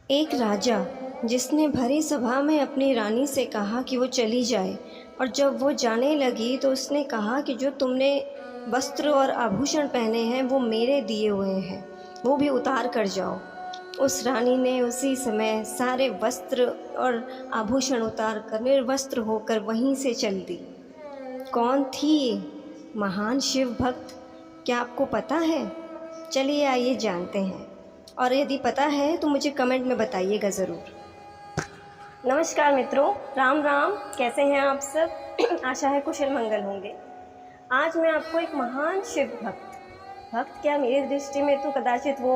एक राजा जिसने भरी सभा में अपनी रानी से कहा कि वो चली जाए, और जब वो जाने लगी तो उसने कहा कि जो तुमने वस्त्र और आभूषण पहने हैं वो मेरे दिए हुए हैं, वो भी उतार कर जाओ। उस रानी ने उसी समय सारे वस्त्र और आभूषण उतार कर निर्वस्त्र होकर वहीं से चल दी। कौन थी ये महान शिव भक्त, क्या आपको पता है? चलिए आइए जानते हैं, और यदि पता है तो मुझे कमेंट में बताइएगा ज़रूर। नमस्कार मित्रों, राम राम। कैसे हैं आप सब? आशा है कुशल मंगल होंगे। आज मैं आपको एक महान शिव भक्त क्या, मेरी दृष्टि में तो कदाचित वो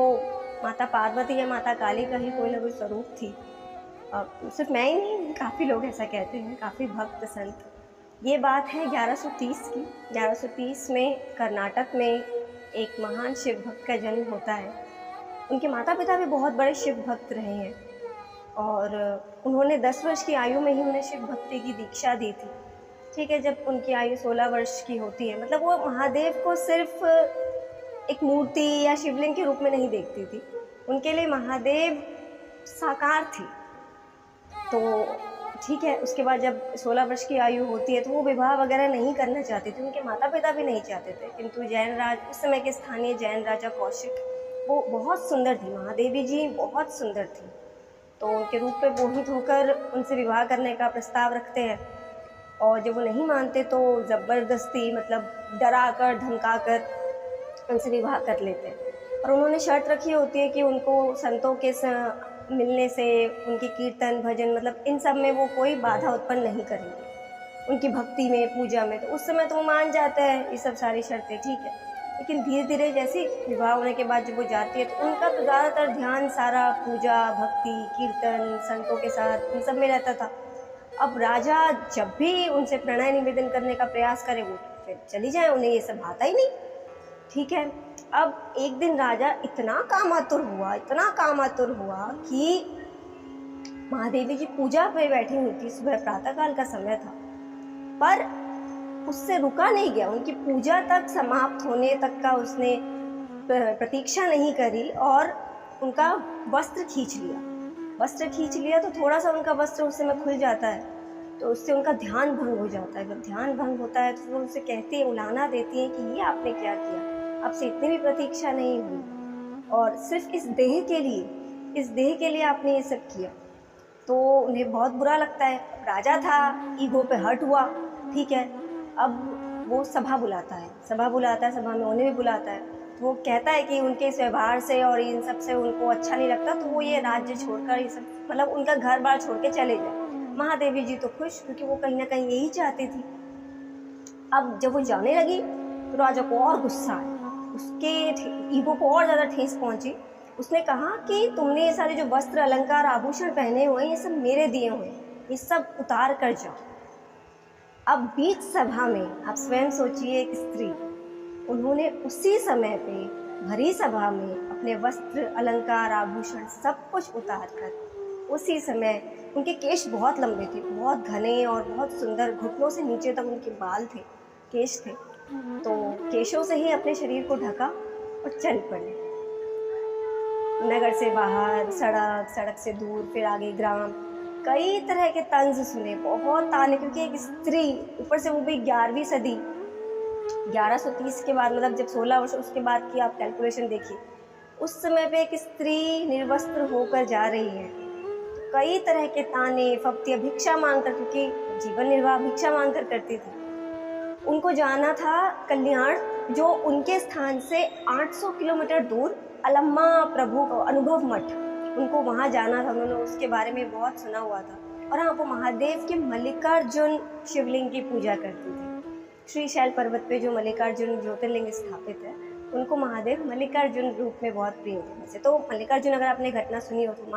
माता पार्वती या माता काली का ही कोई ना कोई स्वरूप थी। सिर्फ मैं ही नहीं, काफ़ी लोग ऐसा कहते हैं, काफ़ी भक्त संत। ये बात है 1130 की। 1130 में कर्नाटक में एक महान शिव भक्त का जन्म होता है। उनके माता पिता भी बहुत बड़े शिव भक्त रहे हैं, और उन्होंने 10 वर्ष की आयु में ही उन्हें शिव भक्ति की दीक्षा दी थी। ठीक है, जब उनकी आयु 16 वर्ष की होती है, मतलब वो महादेव को सिर्फ एक मूर्ति या शिवलिंग के रूप में नहीं देखती थी, उनके लिए महादेव साकार थी। तो ठीक है, उसके बाद जब 16 वर्ष की आयु होती है तो वो विवाह वगैरह नहीं करना चाहती थी, उनके माता पिता भी नहीं चाहते थे। किंतु जैन राज, उस समय के स्थानीय जैन राजा कौशिक, वो बहुत सुंदर थी, महादेवी जी बहुत सुंदर थी, तो उनके रूप पे मोहित होकर उनसे विवाह करने का प्रस्ताव रखते हैं। और जब वो नहीं मानते तो ज़बरदस्ती, मतलब डरा कर धमका कर उनसे विवाह कर लेते हैं। और उन्होंने शर्त रखी होती है कि उनको संतों के मिलने से, उनकी कीर्तन भजन, मतलब इन सब में वो कोई बाधा उत्पन्न नहीं करेंगे, उनकी भक्ति में, पूजा में। तो उस समय तो वो मान जाते हैं ये सब सारी शर्तें, ठीक है। लेकिन धीरे धीरे जैसे विवाह होने के बाद जब वो जाती है तो उनका तो ज़्यादातर ध्यान सारा पूजा, भक्ति, कीर्तन, संतों के साथ, इन सब में रहता था। अब राजा जब भी उनसे प्रणय निवेदन करने का प्रयास करे, वो फिर चली जाए, उन्हें ये सब आता ही नहीं। ठीक है, अब एक दिन राजा इतना कामातुर हुआ कि महादेवी जी पूजा पे बैठी हुई थी, सुबह प्रातःकाल का समय था, पर उससे रुका नहीं गया। उनकी पूजा तक समाप्त होने तक का उसने प्रतीक्षा नहीं करी और उनका वस्त्र खींच लिया। तो थोड़ा सा उनका वस्त्र उस समय खुल जाता है, तो उससे उनका ध्यान भंग हो जाता है। जब ध्यान भंग होता है तो वो उनसे कहती है, उलाहना देती है कि ये आपने क्या किया, आपसे इतनी भी प्रतीक्षा नहीं हुई, और सिर्फ इस देह के लिए आपने ये सब किया। तो उन्हें बहुत बुरा लगता है। राजा था, ईगो पे हर्ट हुआ। ठीक है, अब वो सभा बुलाता है, सभा में उन्हें भी बुलाता है। तो वो कहता है कि उनके इस व्यवहार से और इन सब से उनको अच्छा नहीं लगता, तो वो ये राज्य छोड़कर, ये सब मतलब उनका घर बार छोड़ के चले जाए। महादेवी जी तो खुश, क्योंकि वो कहीं ना कहीं यही चाहती थी। अब जब वो जाने लगी तो राजा को और गुस्सा आया, उसके ईगो को और ज़्यादा ठेस पहुंची। उसने कहा कि तुमने ये सारे जो वस्त्र, अलंकार, आभूषण पहने हुए हैं, ये सब मेरे दिए हुए हैं, ये सब उतार कर जाओ। अब बीच सभा में आप स्वयं सोचिए, एक स्त्री, उन्होंने उसी समय पे भरी सभा में अपने वस्त्र, अलंकार, आभूषण सब कुछ उतार कर, उसी समय, उनके केश बहुत लंबे थे, बहुत घने और बहुत सुंदर, घुटनों से नीचे तक उनके बाल थे, केश थे, तो केशों से ही अपने शरीर को ढका और चल पड़े। नगर से बाहर, सड़क से दूर, फिर आगे ग्राम, कई तरह के तंज सुने, बहुत ताने, क्योंकि एक स्त्री, ऊपर से वो भी 11वीं सदी, 1130 के बाद, मतलब जब 16 वर्ष उसके बाद की आप कैलकुलेशन देखिए, उस समय पे एक स्त्री निर्वस्त्र होकर जा रही है। कई तरह के ताने, फप्तियाँ, भिक्षा मांगकर, क्योंकि जीवन निर्वाह भिक्षा मांगकर करती थी। उनको जाना था कल्याण, जो उनके स्थान से 800 किलोमीटर दूर अलम्मा प्रभु का अनुभव मठ, उनको वहाँ जाना था। उन्होंने उसके बारे में बहुत सुना हुआ था। और हाँ, वो महादेव के मल्लिकार्जुन शिवलिंग की पूजा करती थी। श्रीशैल पर्वत पे जो मल्लिकार्जुन ज्योतिर्लिंग स्थापित है, उनको महादेव मल्लिकार्जुन रूप में बहुत प्रिय थे। वैसे तो मल्लिकार्जुन, अगर आपने घटना सुनी हो तो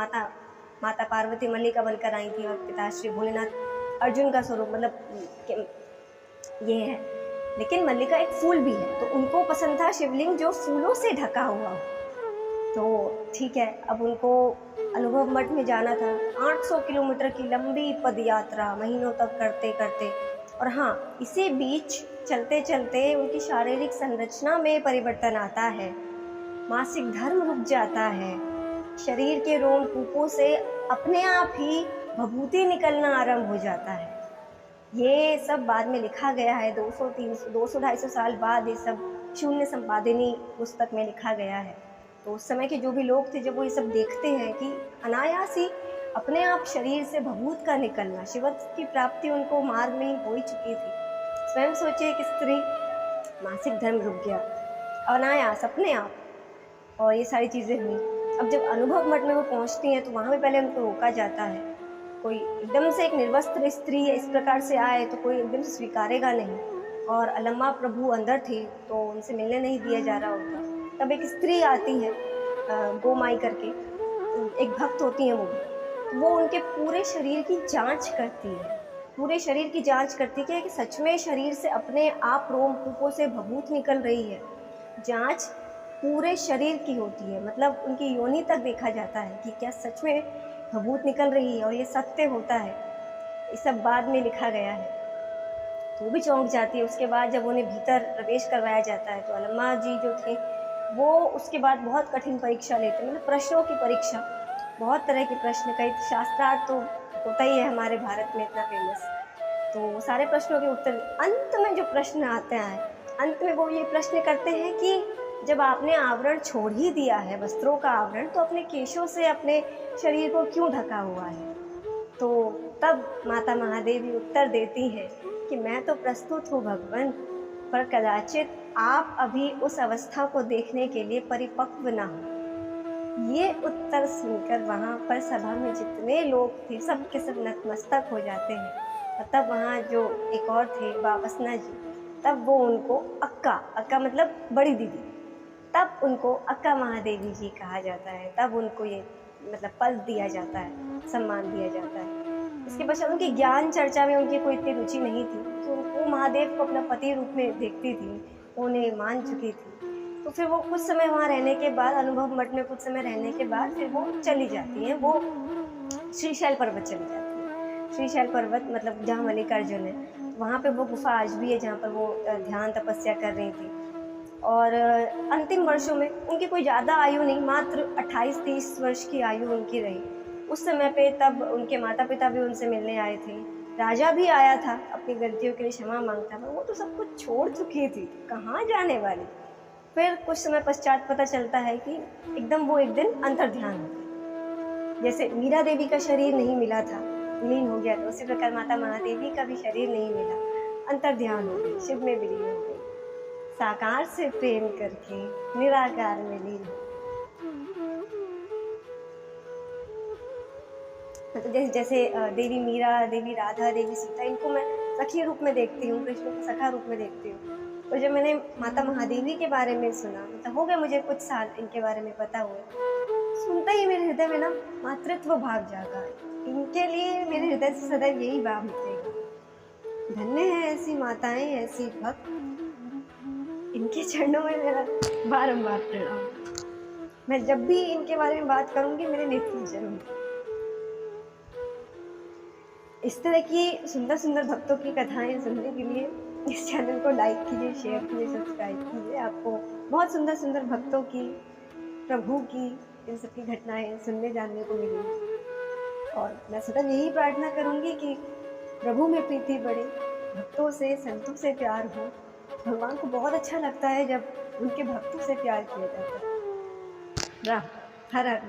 माता पार्वती मल्लिका बनकर आई थी और पिता श्री भोलेनाथ अर्जुन का स्वरूप, मतलब ये है। लेकिन मल्लिका एक फूल भी है, तो उनको पसंद था शिवलिंग जो फूलों से ढका हुआ हो। तो ठीक है, अब उनको अनुभव मठ में जाना था। 800 किलोमीटर की लंबी पद यात्रा महीनों तक करते करते, और हाँ, इसी बीच चलते चलते उनकी शारीरिक संरचना में परिवर्तन आता है, मासिक धर्म रुक जाता है, शरीर के रोमकूपों से अपने आप ही भभूति निकलना आरंभ हो जाता है। ये सब बाद में लिखा गया है, 200-250 साल बाद ये सब शून्य संपादिनी पुस्तक में लिखा गया है। तो उस समय के जो भी लोग थे, जब वो ये सब देखते हैं कि अनायास ही अपने आप शरीर से भभूत का निकलना, शिवत्व की प्राप्ति उनको मार्ग में ही हो ही चुकी थी। स्वयं सोचिए एक स्त्री, मासिक धर्म रुक गया अनायास अपने आप, और ये सारी चीज़ें हुई। अब जब अनुभव मठ में वो पहुँचती हैं तो वहाँ भी पहले उनको रोका जाता है। कोई एकदम से एक निर्वस्त्र स्त्री इस प्रकार से आए तो कोई एकदम से स्वीकारेगा नहीं, और अलम्मा प्रभु अंदर थे तो उनसे मिलने नहीं दिया जा रहा होता। तब एक स्त्री आती है, गोमाई करके एक भक्त होती हैं वो उनके पूरे शरीर की जांच करती है, पूरे शरीर की जांच करती है कि सच में शरीर से अपने आप रोमकूपों से भभूत निकल रही है। जांच पूरे शरीर की होती है, मतलब उनकी योनि तक देखा जाता है कि क्या सच में भभूत निकल रही है, और ये सत्य होता है। ये सब बाद में लिखा गया है। तो वो भी चौंक जाती है। उसके बाद जब उन्हें भीतर प्रवेश करवाया जाता है तो अलम्मा जी जो थे वो उसके बाद बहुत कठिन परीक्षा लेते, मतलब प्रश्नों की परीक्षा, बहुत तरह के प्रश्न, कई शास्त्रार्थ तो होता ही है हमारे भारत में इतना फेमस। तो सारे प्रश्नों के उत्तर, अंत में जो प्रश्न आते हैं, अंत में वो ये प्रश्न करते हैं कि जब आपने आवरण छोड़ ही दिया है, वस्त्रों का आवरण, तो अपने केशों से अपने शरीर को क्यों ढका हुआ है? तो तब माता महादेवी उत्तर देती है कि मैं तो प्रस्तुत हूँ भगवान, पर कदाचित आप अभी उस अवस्था को देखने के लिए परिपक्व ना हो। ये उत्तर सुनकर वहाँ पर सभा में जितने लोग थे सब के सब नतमस्तक हो जाते हैं। और तब वहाँ जो एक और थे वापसना जी, तब वो उनको अक्का मतलब बड़ी दीदी, तब उनको अक्का महादेवी जी कहा जाता है। तब उनको ये मतलब पद दिया जाता है, सम्मान दिया जाता है। इसके पश्चात उनकी ज्ञान चर्चा में उनकी कोई इतनी रुचि नहीं थी, तो वो महादेव को अपना पति रूप में देखती थी, उन्हें मान चुकी थी। तो फिर वो कुछ समय वहाँ रहने के बाद, अनुभव मठ में कुछ समय रहने के बाद फिर वो चली जाती हैं, वो श्रीशैल पर्वत चली जाती है। श्रीशैल पर्वत मतलब जहाँ मल्लिकार्जुन है, वहाँ पे वो गुफा आज भी है जहाँ पर वो ध्यान तपस्या कर रही थी। और अंतिम वर्षों में उनकी कोई ज़्यादा आयु नहीं, मात्र 28-30 वर्ष की आयु उनकी रही उस समय पे। तब उनके माता पिता भी उनसे मिलने आए थे, राजा भी आया था, अपनी गलतियों के लिए क्षमा मांगता था। वो तो सब कुछ छोड़ चुकी थी, कहाँ जाने वाली। फिर कुछ समय पश्चात पता चलता है कि एकदम वो एक दिन अंतर्ध्यान हो गई। जैसे मीरा देवी का शरीर नहीं मिला था, विलीन हो गया था, उसी प्रकार माता महादेवी का भी शरीर नहीं मिला, अंतर्ध्यान हो गई, शिव में विलीन हो गई। साकार से प्रेम करके निराकार में लीन। मतलब जैसे देवी मीरा, देवी राधा, देवी सीता, इनको मैं सखी रूप में देखती हूँ, कृष्ण को सखा रूप में देखती हूँ। तो जब मैंने माता महादेवी के बारे में सुना, मतलब हो गया मुझे कुछ साल इनके बारे में पता हुए, सुनते ही मेरे हृदय में ना मातृत्व भाव जागा। इनके लिए मेरे हृदय से सदैव यही भाव निकलेगा, धन्य है ऐसी माताएं, ऐसी भक्त, इनके चरणों में मेरा बारंबार प्रणाम। मैं जब भी इनके बारे में बात करूंगी मेरे नेत्र जरूर। इस तरह की सुंदर सुंदर भक्तों की कथाएं सुनने के लिए इस चैनल को लाइक कीजिए, शेयर कीजिए, सब्सक्राइब कीजिए। आपको बहुत सुंदर सुंदर भक्तों की, प्रभु की, इन सब की घटनाएं सुनने जानने को मिलेंगी। और मैं सदैव यही प्रार्थना करूंगी कि प्रभु में प्रीति बढ़े, भक्तों से, संतों से प्यार हो। भगवान को बहुत अच्छा लगता है जब उनके भक्तों से प्यार किया जाता है। राम हर हर।